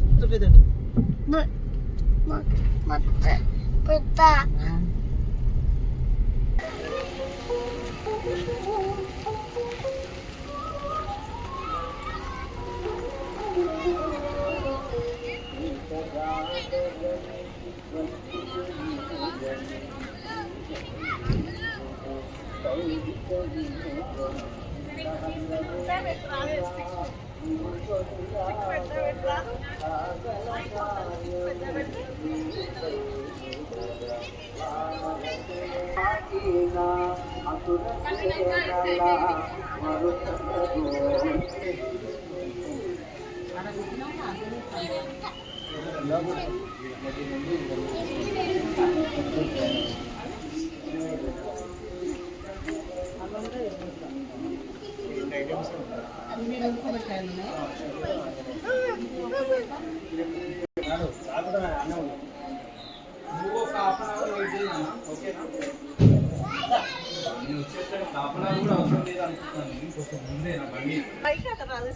మస్తుండేదండి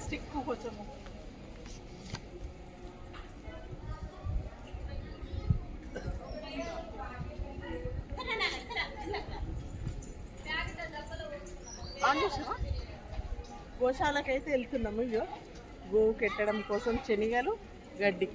stick కొంచెం గోశాలకైతే వెళ్తున్నాము. ఇగో గోవు కెట్టడం కోసం శనిగలు గడ్డి.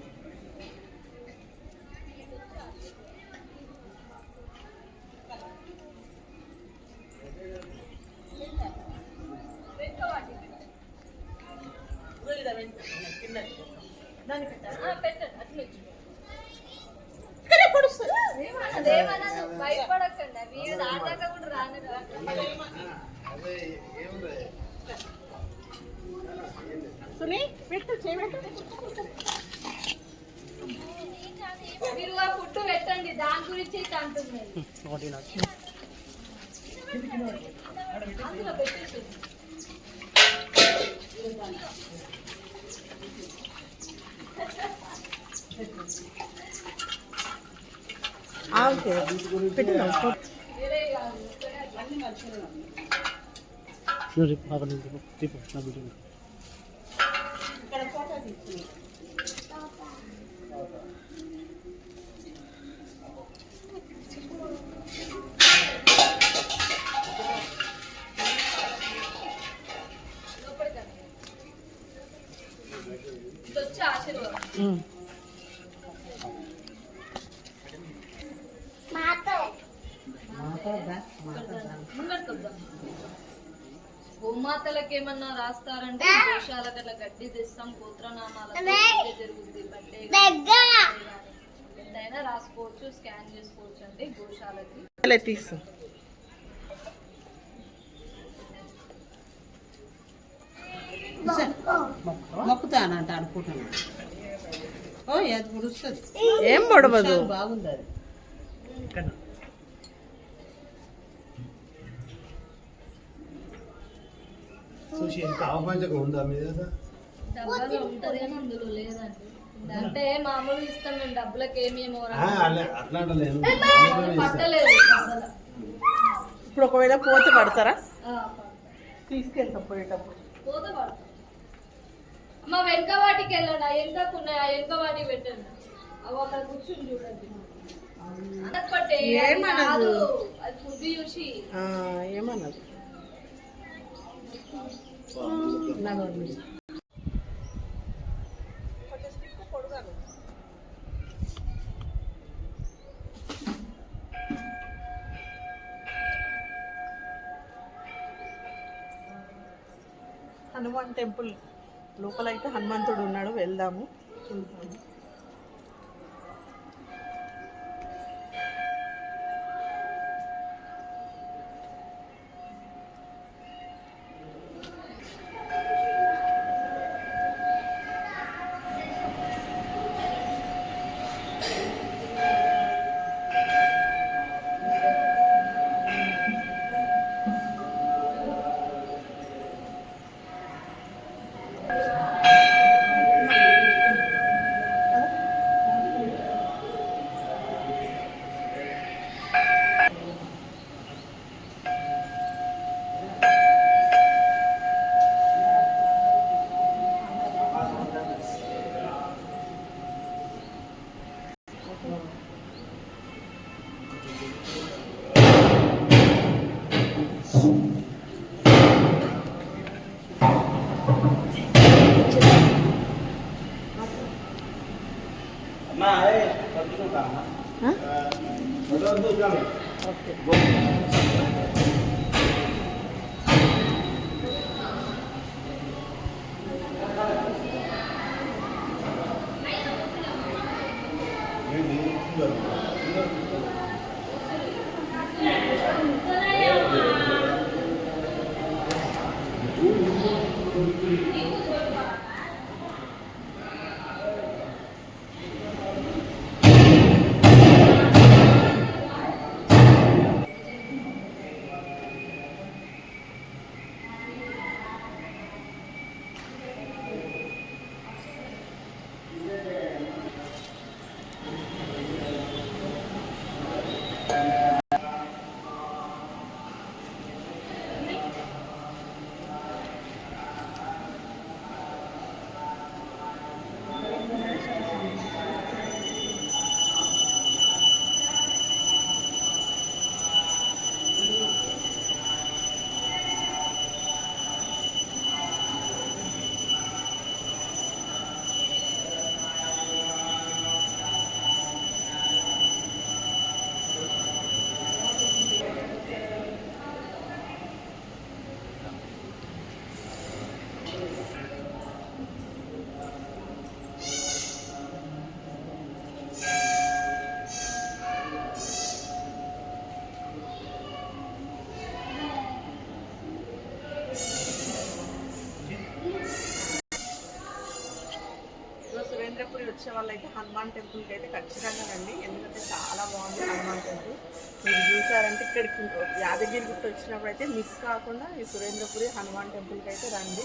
పుట్టు పెట్టండి, దాని గురించి అంటున్నాయి. గోమాతలకు ఏమన్నా రాస్తారంటే గోశాలకు అట్లా గడ్డి తెస్తాం, గోత్రనామాలు జరుగుతుంది, ఎంతైనా రాసుకోవచ్చు, స్కాన్ చేసుకోవచ్చు అండి గోశాలకి. మొక్కుతానంట అనుకుంటున్నాను. ఏం పొడవదు, బాగుంది అది. అంటే మామూలు ఇస్తాం మేము, డబ్బులకి ఏమేమో ఇప్పుడు ఒకవేళ పోతే పడతారా? తీసుకెళ్తాం పోయేటప్పుడు. పోతే పడతాం. అమ్మ వెనక వాటికి వెళ్ళండి, ఆ వెనకకున్నాయి, ఆ వెనక వాటికి పెట్టండి. అవి అక్కడ కూర్చుని చూడండి. ఏమన్నది అది ఫుడ్ చూసి ఏమన్నది హనుమాన్ టెంపుల్ లోపలైతే హనుమంతుడు ఉన్నాడు, వెళ్దాము చూద్దాము. ఓకే. సురేంద్రపురి వచ్చే వాళ్ళైతే హనుమాన్ టెంపుల్కి అయితే ఖచ్చితంగా రండి, ఎందుకంటే చాలా బాగుంది హనుమాన్ టెంపుల్. మీరు చూసారంటే ఇక్కడికి యాదగిరి గుట్ట వచ్చినప్పుడు అయితే మిస్ కాకుండా ఈ సురేంద్రపురి హనుమాన్ టెంపుల్కి అయితే రండి.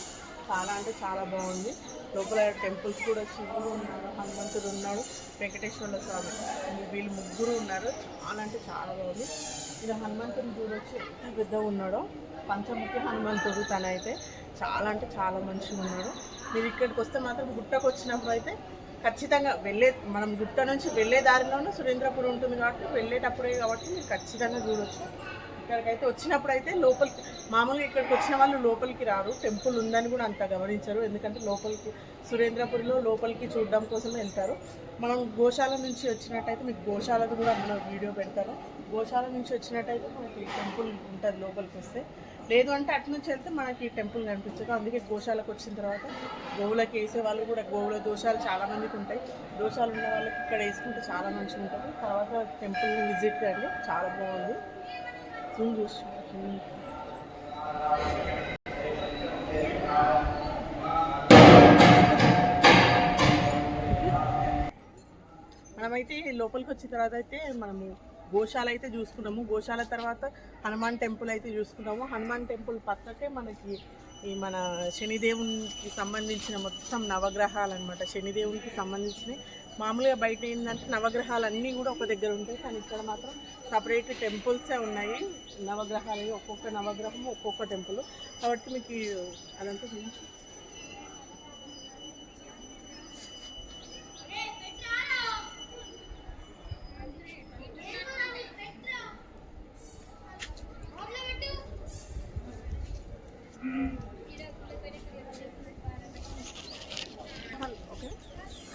చాలా అంటే చాలా బాగుంది. లోపల టెంపుల్స్ కూడా శివుడు ఉన్నారు, హనుమంతుడు ఉన్నాడు, వెంకటేశ్వర స్వామి, వీళ్ళు ముగ్గురు ఉన్నారు. చాలా అంటే చాలా బాగుంది. ఇలా హనుమంతుడు చూడొచ్చు ఎంత పెద్దగా ఉన్నాడో, పంచముఖి హనుమంతుడు తనైతే చాలా అంటే చాలా మంచిగా ఉన్నాడు. మీరు ఇక్కడికి వస్తే మాత్రం గుట్టకు వచ్చినప్పుడు అయితే ఖచ్చితంగా మనం గుట్ట నుంచి వెళ్ళే దారిలోనే సురేంద్రపురి ఉంటుంది కాబట్టి వెళ్ళేటప్పుడే కాబట్టి మీరు ఖచ్చితంగా చూడొచ్చు. ఇక్కడికైతే వచ్చినప్పుడు అయితే లోపలికి మామూలుగా ఇక్కడికి వచ్చిన వాళ్ళు లోపలికి రారు, టెంపుల్ ఉందని కూడా అంత గమనించరు, ఎందుకంటే లోపలికి సురేంద్రపురిలో లోపలికి చూడడం కోసమే వెళ్తారు. మనం గోశాల నుంచి వచ్చినట్టయితే మీకు గోశాలకు కూడా అందులో వీడియో పెడతాను. గోశాల నుంచి వచ్చినట్టయితే మనకి టెంపుల్ ఉంటుంది లోపలికి వస్తే, లేదు అంటే అటు నుంచి వెళ్తే మనకి టెంపుల్ కనిపించదు. అందుకే గోశాలకు వచ్చిన తర్వాత గోవులకి వేసే వాళ్ళు కూడా, గోవుల దోషాలు చాలామందికి ఉంటాయి, దోషాలు ఉన్న వాళ్ళకి ఇక్కడ వేసుకుంటే చాలా మంచిగా ఉంటుంది. తర్వాత టెంపుల్ విజిట్ కండి, చాలా బాగుంది. మనమైతే లోపలికి వచ్చిన తర్వాత అయితే మనము గోశాల అయితే చూసుకున్నాము. గోశాల తర్వాత హనుమాన్ టెంపుల్ అయితే చూసుకున్నాము. హనుమాన్ టెంపుల్ పక్కకే మనకి ఈ మన శనిదేవునికి సంబంధించిన మొత్తం నవగ్రహాలు అనమాట. శనిదేవునికి సంబంధించినవి మామూలుగా బయట ఏంటంటే నవగ్రహాలు అన్నీ కూడా ఒక దగ్గర ఉంటాయి, కానీ ఇక్కడ మాత్రం సపరేట్ టెంపుల్సే ఉన్నాయి. నవగ్రహాలు ఒక్కొక్క నవగ్రహం ఒక్కొక్క టెంపుల్ కాబట్టి మీకు అదంతా చూసి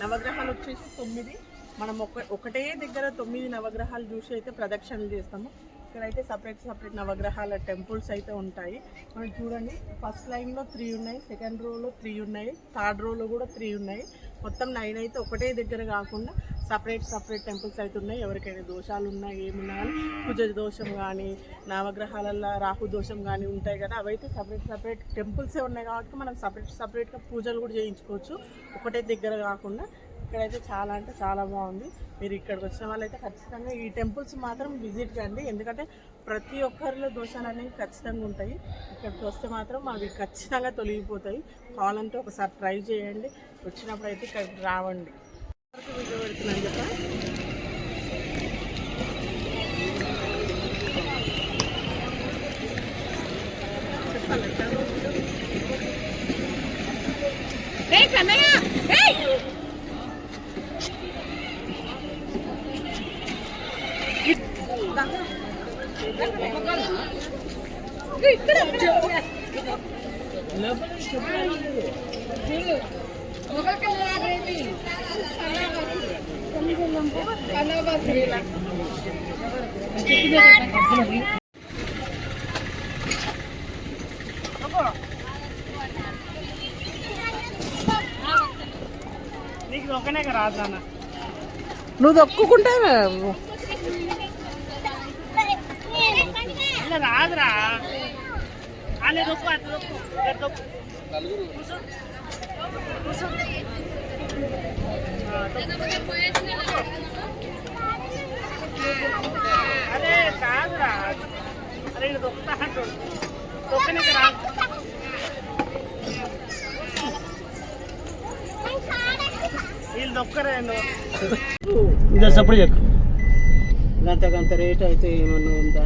నవగ్రహాలు వచ్చేసి 9. మనం ఒకటే దగ్గర 9 నవగ్రహాలు చూసి అయితే ప్రదక్షిణలు చేస్తాము. ఇక్కడైతే సపరేట్ నవగ్రహాల టెంపుల్స్ అయితే ఉంటాయి. మనం చూడండి, ఫస్ట్ లైన్లో 3 ఉన్నాయి, సెకండ్ రోలో 3 ఉన్నాయి, థర్డ్ రోలో కూడా 3 ఉన్నాయి. మొత్తం 9 అయితే ఒకటే దగ్గర కాకుండా సపరేట్ టెంపుల్స్ అయితే ఉన్నాయి. ఎవరికైనా దోషాలు ఉన్నా ఏమున్నా కానీ, కుజ దోషం కానీ, నవగ్రహాలలో రాహు దోషం కానీ ఉంటాయి కదా, అవైతే సపరేట్ టెంపుల్సే ఉన్నాయి కాబట్టి మనం సపరేట్గా పూజలు కూడా చేయించుకోవచ్చు, ఒకటే దగ్గర కాకుండా. ఇక్కడైతే చాలా అంటే చాలా బాగుంది. మీరు ఇక్కడికి వచ్చిన వాళ్ళైతే ఖచ్చితంగా ఈ టెంపుల్స్ మాత్రం విజిట్ కండి, ఎందుకంటే ప్రతి ఒక్కరిలో దోషాలు అనేవి ఖచ్చితంగా ఉంటాయి. ఇక్కడికి వస్తే మాత్రం అవి ఖచ్చితంగా తొలగిపోతాయి. కావాలంటే ఒకసారి ట్రై చేయండి, వచ్చినప్పుడు అయితే ఇక్కడికి రావండి. వీడియో పెడుతున్నాను చెప్పా. నీకు దొక్కనే రాదు నాన్న. నువ్వు దొక్కుకుంటే ఇలా రాదురా. అలా దొక్కు, అట్లా దొక్కు, ఇక్కడ దొక్కు. కూర్చో. కూర్చో. అరే కాదురా. అరే ఇక్కడ దొక్కుతా అంటాడు. దొక్కనే రాదు. వీళ్ళు దొక్కరే ఇదే సప్పుడు చెక్కు. గంత రేట్ అయితే ఏమన్నా ఉందా?